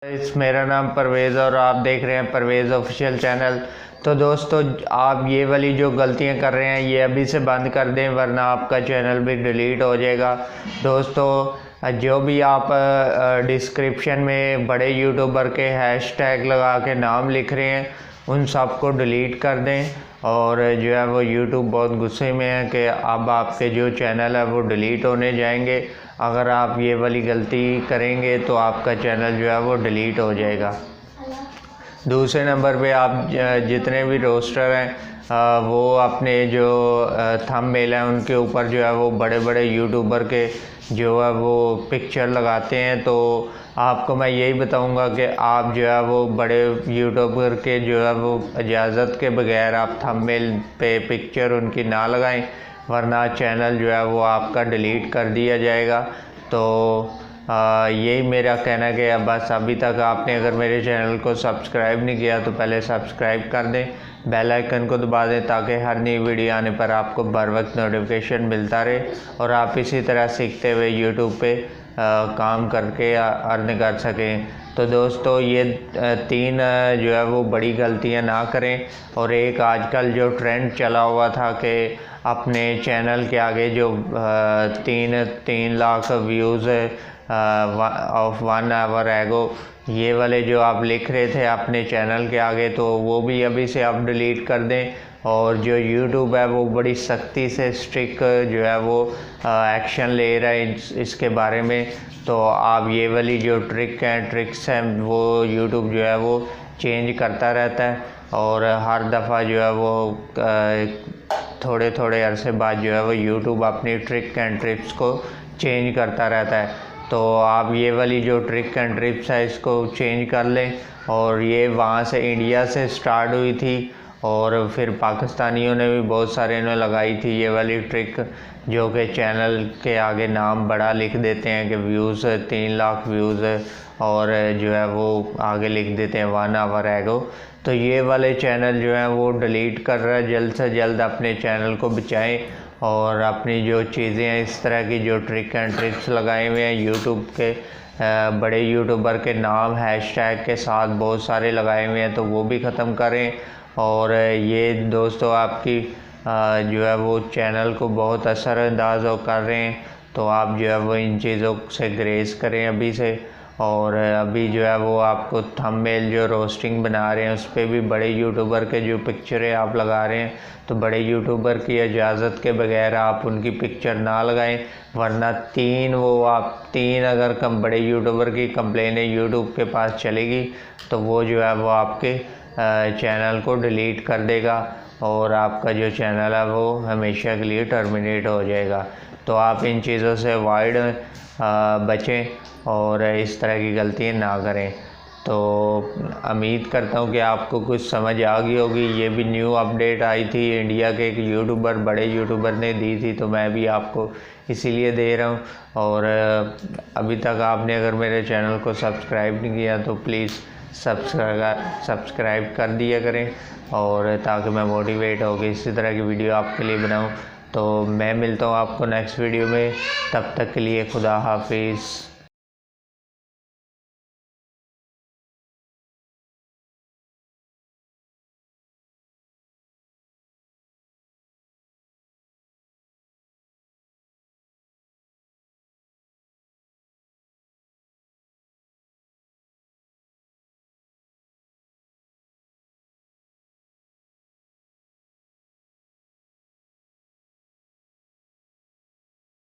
मेरा नाम परवेज़ और आप देख रहे हैं परवेज़ ऑफिशियल चैनल। तो दोस्तों, आप ये वाली जो गलतियां कर रहे हैं ये अभी से बंद कर दें, वरना आपका चैनल भी डिलीट हो जाएगा। दोस्तों, जो भी आप डिस्क्रिप्शन में बड़े यूट्यूबर के हैशटैग लगा के नाम लिख रहे हैं उन सब को डिलीट कर दें। और जो है वो यूट्यूब बहुत गुस्से में है कि अब आपके जो चैनल है वो डिलीट होने जाएंगे। अगर आप ये वाली गलती करेंगे तो आपका चैनल जो है वो डिलीट हो जाएगा। दूसरे नंबर पे आप जितने भी रोस्टर हैं वो अपने जो थंबनेल हैं उनके ऊपर जो है वो बड़े बड़े यूट्यूबर के जो है वो पिक्चर लगाते हैं। तो आपको मैं यही बताऊंगा कि आप जो है वो बड़े यूट्यूबर के जो है वो इजाज़त के बगैर आप थंबनेल पे पिक्चर उनकी ना लगाएं, वरना चैनल जो है वो आपका डिलीट कर दिया जाएगा। तो यही मेरा कहना है कि बस अभी तक आपने अगर मेरे चैनल को सब्सक्राइब नहीं किया तो पहले सब्सक्राइब कर दें, बेल आइकन को दबा दें ताकि हर नई वीडियो आने पर आपको बर वक्त नोटिफिकेशन मिलता रहे और आप इसी तरह सीखते हुए यूट्यूब पे काम करके अर्न कर सकें। तो दोस्तों, ये तीन जो है वो बड़ी गलतियां ना करें। और एक आजकल जो ट्रेंड चला हुआ था कि अपने चैनल के आगे जो 3 लाख व्यूज़ ऑफ 1 आवर एगो ये वाले जो आप लिख रहे थे अपने चैनल के आगे, तो वो भी अभी से आप डिलीट कर दें। और जो यूट्यूब है वो बड़ी सख्ती से स्ट्रिक्ट जो है वो एक्शन ले रहा है इसके बारे में। तो आप ये वाली जो ट्रिक्स हैं वो यूट्यूब जो है वो चेंज करता रहता है और हर दफ़ा जो है वो थोड़े थोड़े अरसे बाद जो है वो यूट्यूब अपनी ट्रिक्स को चेंज करता रहता है। तो आप ये वाली जो ट्रिप्स है इसको चेंज कर लें। और ये वहाँ से इंडिया से स्टार्ट हुई थी और फिर पाकिस्तानियों ने भी बहुत सारे ने लगाई थी ये वाली ट्रिक, जो कि चैनल के आगे नाम बड़ा लिख देते हैं कि व्यूज़ 3 लाख व्यूज़ और जो है वो आगे लिख देते हैं 1 आवर एगो। तो ये वाले चैनल जो हैं वो डिलीट कर रहा है। जल्द से जल्द अपने चैनल को बचाएं और अपनी जो चीज़ें हैं इस तरह की जो ट्रिक्स लगाए हुए हैं यूट्यूब के बड़े यूट्यूबर के नाम हैशटैग के साथ बहुत सारे लगाए हुए हैं, तो वो भी ख़त्म करें। और ये दोस्तों आपकी जो है वो चैनल को बहुत असरअंदाज कर रहे हैं, तो आप जो है वो इन चीज़ों से ग्रेस करें अभी से। और अभी जो है वो आपको थंबनेल जो रोस्टिंग बना रहे हैं उस पर भी बड़े यूट्यूबर के जो पिक्चरें आप लगा रहे हैं, तो बड़े यूट्यूबर की इजाज़त के बगैर आप उनकी पिक्चर ना लगाएं, वरना 3 अगर बड़े यूट्यूबर की कंप्लेनें यूट्यूब के पास चलेगी तो वो जो है वो आपके चैनल को डिलीट कर देगा और आपका जो चैनल है वो हमेशा के लिए टर्मिनेट हो जाएगा। तो आप इन चीज़ों से अवॉइड बचें और इस तरह की गलतियाँ ना करें। तो उम्मीद करता हूँ कि आपको कुछ समझ आ गई होगी। ये भी न्यू अपडेट आई थी, इंडिया के एक बड़े यूट्यूबर ने दी थी, तो मैं भी आपको इसीलिए दे रहा हूँ। और अभी तक आपने अगर मेरे चैनल को सब्सक्राइब नहीं किया तो प्लीज़ सब्सक्राइब कर दिया करें, और ताकि मैं मोटिवेट होकर इसी तरह की वीडियो आपके लिए बनाऊँ। तो मैं मिलता हूँ आपको नेक्स्ट वीडियो में, तब तक के लिए खुदा हाफिज़।